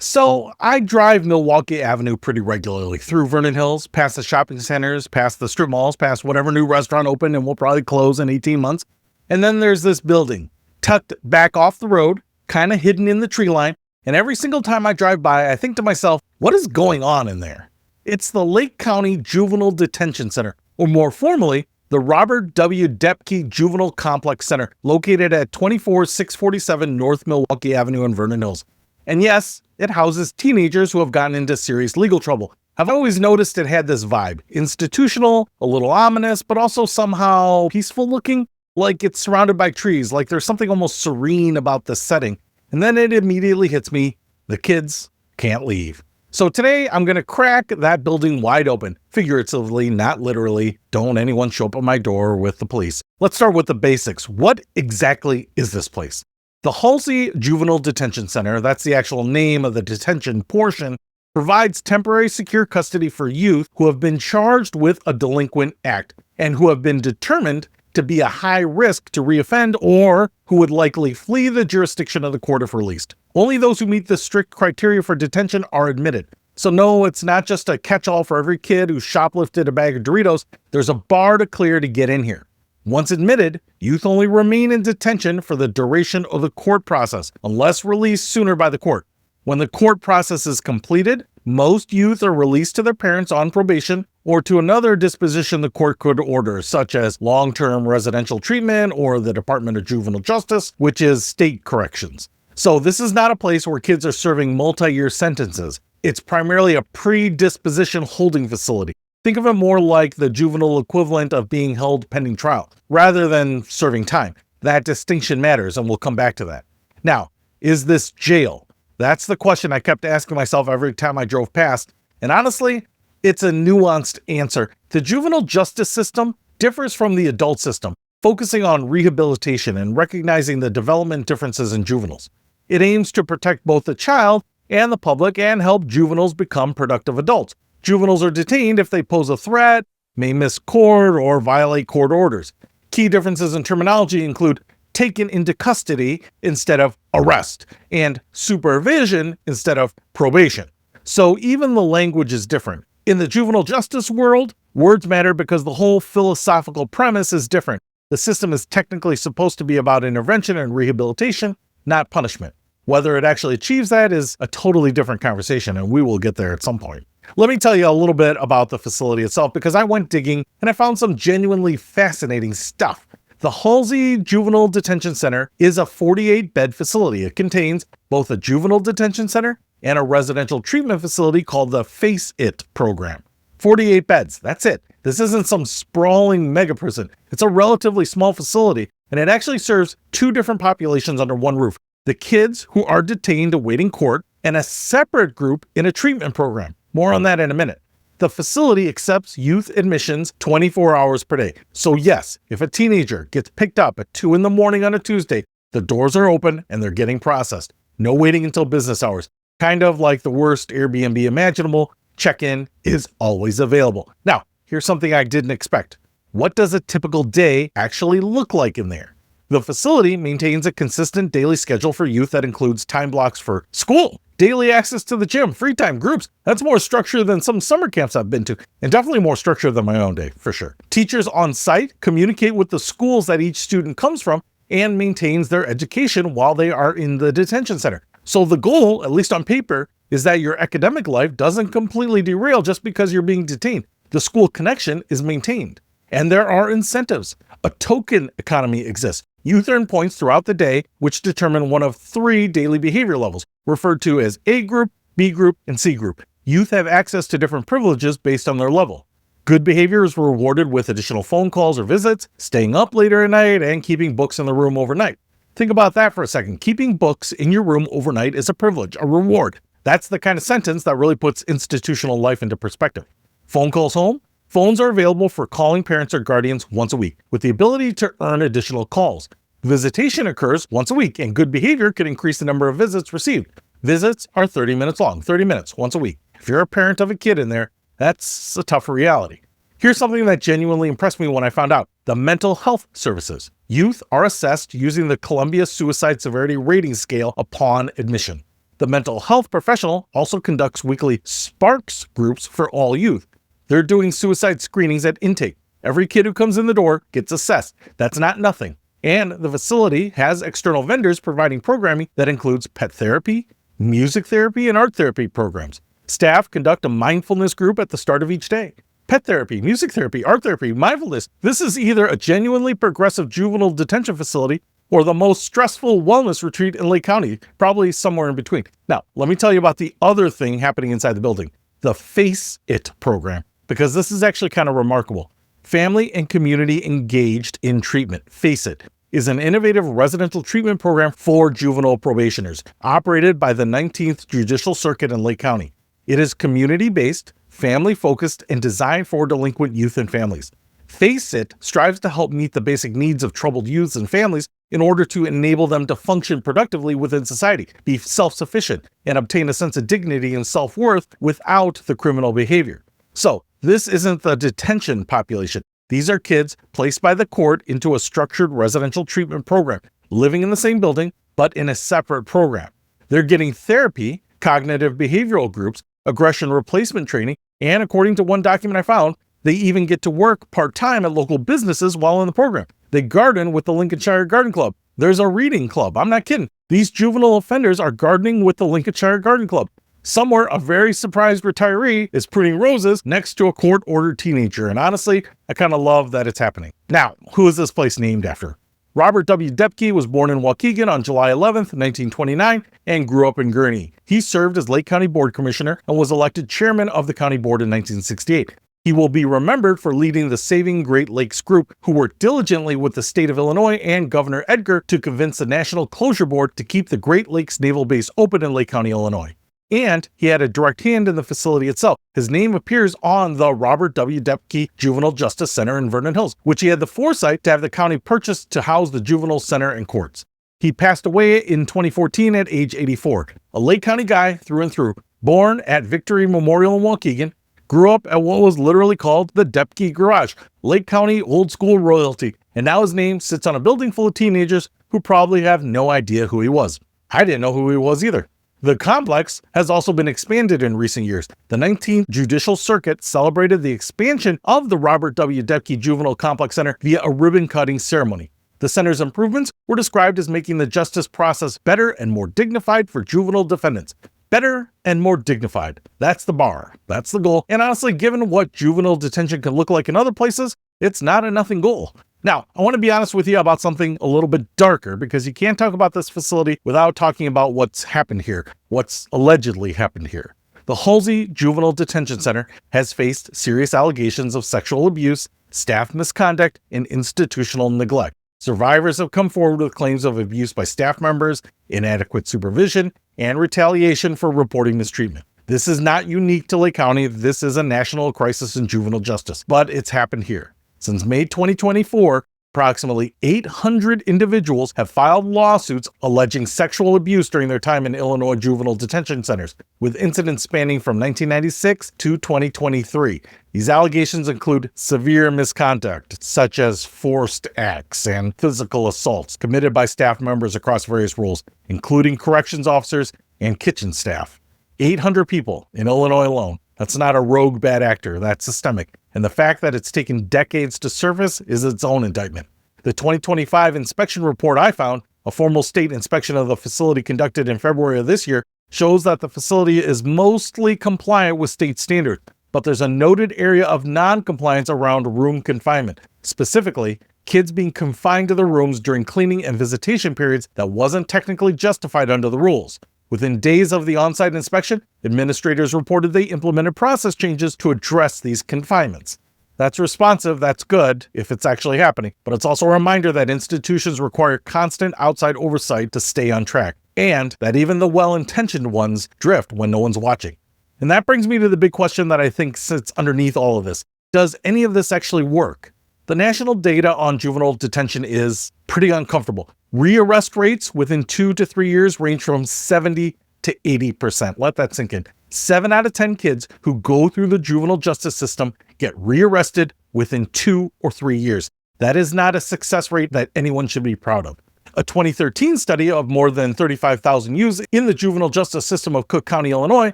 So I drive Milwaukee Avenue pretty regularly through Vernon Hills, past the shopping centers, past the strip malls, past whatever new restaurant opened and will probably close in 18 months. And then there's this building tucked back off the road, kind of hidden in the tree line. And every single time I drive by, I think to myself, what is going on in there? It's the Lake County Juvenile Detention Center, or more formally, the Robert W. Depke Juvenile Complex Center, located at 24647 North Milwaukee Avenue in Vernon Hills. And yes, it houses teenagers who have gotten into serious legal trouble. I've always noticed it had this vibe, institutional, a little ominous, but also somehow peaceful looking, like it's surrounded by trees, like there's something almost serene about the setting. And then it immediately hits me, the kids can't leave. So today I'm going to crack that building wide open, figuratively, not literally. Don't anyone show up at my door with the police. Let's start with the basics. What exactly is this place? The Halsey Juvenile Detention Center, that's the actual name of the detention portion, provides temporary secure custody for youth who have been charged with a delinquent act and who have been determined to be a high risk to reoffend or who would likely flee the jurisdiction of the court if released. Only those who meet the strict criteria for detention are admitted. So no, it's not just a catch-all for every kid who shoplifted a bag of Doritos. There's a bar to clear to get in here. Once admitted, youth only remain in detention for the duration of the court process, unless released sooner by the court. When the court process is completed, most youth are released to their parents on probation or to another disposition the court could order, such as long-term residential treatment or the Department of Juvenile Justice, which is state corrections. So this is not a place where kids are serving multi-year sentences. It's primarily a predisposition holding facility. Think of it more like the juvenile equivalent of being held pending trial, rather than serving time. That distinction matters, and we'll come back to that. Now, is this jail? That's the question I kept asking myself every time I drove past, and honestly, it's a nuanced answer. The juvenile justice system differs from the adult system, focusing on rehabilitation and recognizing the development differences in juveniles. It aims to protect both the child and the public and help juveniles become productive adults. Juveniles are detained if they pose a threat, may miss court, or violate court orders. Key differences in terminology include taken into custody instead of arrest, and supervision instead of probation. So even the language is different. In the juvenile justice world, words matter because the whole philosophical premise is different. The system is technically supposed to be about intervention and rehabilitation, not punishment. Whether it actually achieves that is a totally different conversation, and we will get there at some point. Let me tell you a little bit about the facility itself because I went digging and I found some genuinely fascinating stuff. The Halsey Juvenile Detention Center is a 48-bed facility. It contains both a juvenile detention center and a residential treatment facility called the Face It program. 48 beds, that's it. This isn't some sprawling mega prison. It's a relatively small facility, and it actually serves two different populations under one roof. The kids who are detained awaiting court and a separate group in a treatment program. More on that in a minute. The facility accepts youth admissions 24 hours per day. So yes, if a teenager gets picked up at 2 a.m. on a Tuesday, the doors are open and they're getting processed. No waiting until business hours. Kind of like the worst Airbnb imaginable, check-in is always available. Now, here's something I didn't expect. What does a typical day actually look like in there? The facility maintains a consistent daily schedule for youth that includes time blocks for school, daily access to the gym, free time, groups. That's more structure than some summer camps I've been to, and definitely more structure than my own day, for sure. Teachers on site communicate with the schools that each student comes from and maintains their education while they are in the detention center. So the goal, at least on paper, is that your academic life doesn't completely derail just because you're being detained. The school connection is maintained. And there are incentives. A token economy exists. Youth earn points throughout the day, which determine one of 3 daily behavior levels, referred to as A group, B group, and C group. Youth have access to different privileges based on their level. Good behavior is rewarded with additional phone calls or visits, staying up later at night, and keeping books in the room overnight. Think about that for a second. Keeping books in your room overnight is a privilege, a reward. That's the kind of sentence that really puts institutional life into perspective. Phone calls home? Phones are available for calling parents or guardians once a week, with the ability to earn additional calls. Visitation occurs once a week, and good behavior can increase the number of visits received. Visits are 30 minutes long, 30 minutes once a week. If you're a parent of a kid in there, that's a tough reality. Here's something that genuinely impressed me when I found out. The mental health services. Youth are assessed using the Columbia Suicide Severity Rating Scale upon admission. The mental health professional also conducts weekly Sparks groups for all youth. They're doing suicide screenings at intake. Every kid who comes in the door gets assessed. That's not nothing. And the facility has external vendors providing programming that includes pet therapy, music therapy, and art therapy programs. Staff conduct a mindfulness group at the start of each day. Pet therapy, music therapy, art therapy, mindfulness. This is either a genuinely progressive juvenile detention facility or the most stressful wellness retreat in Lake County, probably somewhere in between. Now, let me tell you about the other thing happening inside the building, the Face It program, because this is actually kind of remarkable. Family and Community Engaged in Treatment, Face It, is an innovative residential treatment program for juvenile probationers, operated by the 19th Judicial Circuit in Lake County. It is community-based, family-focused, and designed for delinquent youth and families. Face It strives to help meet the basic needs of troubled youths and families in order to enable them to function productively within society, be self-sufficient, and obtain a sense of dignity and self-worth without the criminal behavior. So, this isn't the detention population. These are kids placed by the court into a structured residential treatment program, living in the same building, but in a separate program. They're getting therapy, cognitive behavioral groups, aggression replacement training, and according to one document I found, they even get to work part-time at local businesses while in the program. They garden with the Lincolnshire Garden Club. There's a reading club. I'm not kidding. These juvenile offenders are gardening with the Lincolnshire Garden Club. Somewhere, a very surprised retiree is pruning roses next to a court-ordered teenager. And honestly, I kind of love that it's happening. Now, who is this place named after? Robert W. Depke was born in Waukegan on July 11th, 1929, and grew up in Gurnee. He served as Lake County Board Commissioner and was elected chairman of the county board in 1968. He will be remembered for leading the Saving Great Lakes group, who worked diligently with the state of Illinois and Governor Edgar to convince the National Closure Board to keep the Great Lakes Naval Base open in Lake County, Illinois. And he had a direct hand in the facility itself. His name appears on the Robert W. Depke Juvenile Justice Center in Vernon Hills, which he had the foresight to have the county purchase to house the juvenile center and courts. He passed away in 2014 at age 84. A Lake County guy through and through, born at Victory Memorial in Waukegan, grew up at what was literally called the Depke Garage, Lake County old school royalty, and now his name sits on a building full of teenagers who probably have no idea who he was. I didn't know who he was either. The complex has also been expanded in recent years. The 19th Judicial Circuit celebrated the expansion of the Robert W. Depke Juvenile Complex Center via a ribbon-cutting ceremony. The center's improvements were described as making the justice process better and more dignified for juvenile defendants. Better and more dignified. That's the bar. That's the goal. And honestly, given what juvenile detention can look like in other places, it's not a nothing goal. Now, I want to be honest with you about something a little bit darker, because you can't talk about this facility without talking about what's happened here, what's allegedly happened here. The Halsey Juvenile Detention Center has faced serious allegations of sexual abuse, staff misconduct, and institutional neglect. Survivors have come forward with claims of abuse by staff members, inadequate supervision, and retaliation for reporting mistreatment. This is not unique to Lake County. This is a national crisis in juvenile justice, but it's happened here. Since May 2024, approximately 800 individuals have filed lawsuits alleging sexual abuse during their time in Illinois juvenile detention centers, with incidents spanning from 1996 to 2023. These allegations include severe misconduct, such as forced acts and physical assaults committed by staff members across various roles, including corrections officers and kitchen staff. 800 people in Illinois alone. That's not a rogue bad actor, that's systemic. And the fact that it's taken decades to surface is its own indictment. The 2025 inspection report I found, a formal state inspection of the facility conducted in February of this year, shows that the facility is mostly compliant with state standards, but there's a noted area of non-compliance around room confinement. Specifically, kids being confined to their rooms during cleaning and visitation periods that wasn't technically justified under the rules. Within days of the on-site inspection, administrators reported they implemented process changes to address these confinements. That's responsive, that's good, if it's actually happening, but it's also a reminder that institutions require constant outside oversight to stay on track, and that even the well-intentioned ones drift when no one's watching. And that brings me to the big question that I think sits underneath all of this. Does any of this actually work? The national data on juvenile detention is pretty uncomfortable. Rearrest rates within 2 to 3 years range from 70 to 80%. Let that sink in. 7 out of 10 kids who go through the juvenile justice system get rearrested within 2 or 3 years. That is not a success rate that anyone should be proud of. A 2013 study of more than 35,000 youths in the juvenile justice system of Cook County, Illinois,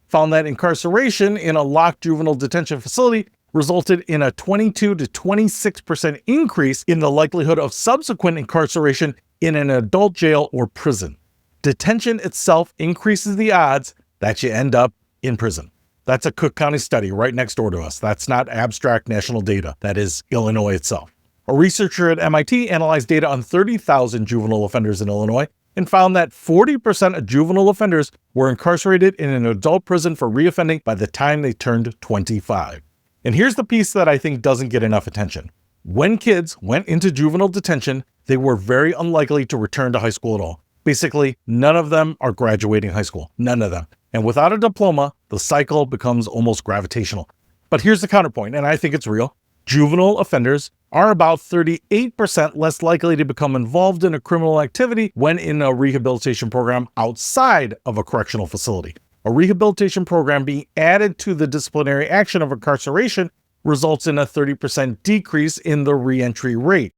found that incarceration in a locked juvenile detention facility resulted in a 22 to 26% increase in the likelihood of subsequent incarceration in an adult jail or prison. Detention itself increases the odds that you end up in prison. That's a Cook County study right next door to us. That's not abstract national data. That is Illinois itself. A researcher at MIT analyzed data on 30,000 juvenile offenders in Illinois and found that 40% of juvenile offenders were incarcerated in an adult prison for reoffending by the time they turned 25. And here's the piece that I think doesn't get enough attention. When kids went into juvenile detention, they were very unlikely to return to high school at all. Basically, none of them are graduating high school. None of them. And without a diploma, the cycle becomes almost gravitational. But here's the counterpoint, and I think it's real. Juvenile offenders are about 38% less likely to become involved in a criminal activity when in a rehabilitation program outside of a correctional facility. A rehabilitation program being added to the disciplinary action of incarceration results in a 30% decrease in the reentry rate.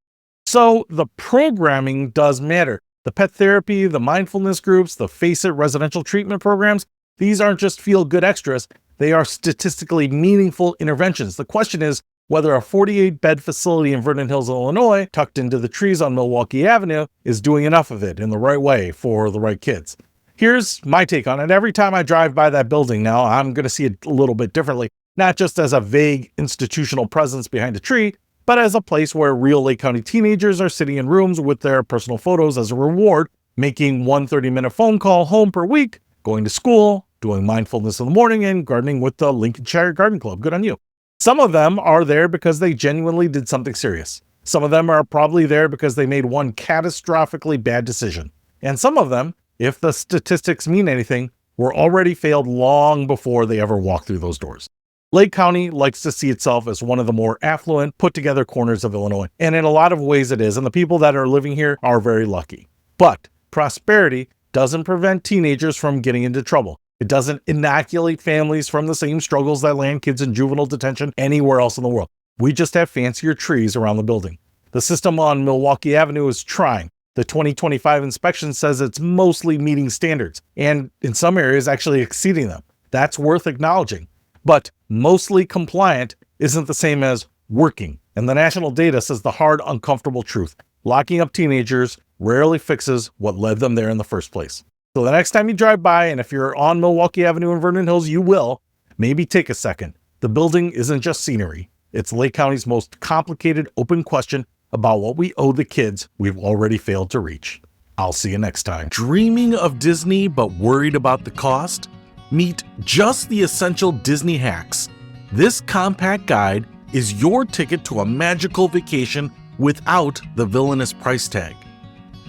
So the programming does matter. The pet therapy, the mindfulness groups, the Face It residential treatment programs, these aren't just feel-good extras. They are statistically meaningful interventions. The question is whether a 48-bed facility in Vernon Hills, Illinois, tucked into the trees on Milwaukee Avenue, is doing enough of it in the right way for the right kids. Here's my take on it. Every time I drive by that building now, I'm going to see it a little bit differently, not just as a vague institutional presence behind a tree, but as a place where real Lake County teenagers are sitting in rooms with their personal photos as a reward, making one 30-minute phone call home per week, going to school, doing mindfulness in the morning, and gardening with the Lincolnshire Garden Club. Good on you. Some of them are there because they genuinely did something serious. Some of them are probably there because they made one catastrophically bad decision. And some of them, if the statistics mean anything, were already failed long before they ever walked through those doors. Lake County likes to see itself as one of the more affluent, put-together corners of Illinois. And in a lot of ways it is, and the people that are living here are very lucky. But prosperity doesn't prevent teenagers from getting into trouble. It doesn't inoculate families from the same struggles that land kids in juvenile detention anywhere else in the world. We just have fancier trees around the building. The system on Milwaukee Avenue is trying. The 2025 inspection says it's mostly meeting standards, and in some areas actually exceeding them. That's worth acknowledging. But mostly compliant isn't the same as working. And the national data says the hard, uncomfortable truth. Locking up teenagers rarely fixes what led them there in the first place. So the next time you drive by, and if you're on Milwaukee Avenue in Vernon Hills, you will, maybe take a second. The building isn't just scenery. It's Lake County's most complicated open question about what we owe the kids we've already failed to reach. I'll see you next time. Dreaming of Disney but worried about the cost? Meet Just the Essential Disney Hacks. This compact guide is your ticket to a magical vacation without the villainous price tag.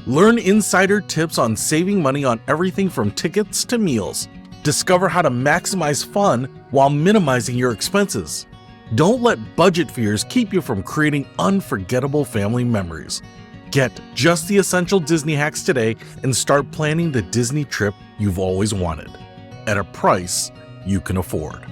Learn insider tips on saving money on everything from tickets to meals. Discover how to maximize fun while minimizing your expenses. Don't let budget fears keep you from creating unforgettable family memories. Get Just the Essential Disney Hacks today and start planning the Disney trip you've always wanted at a price you can afford.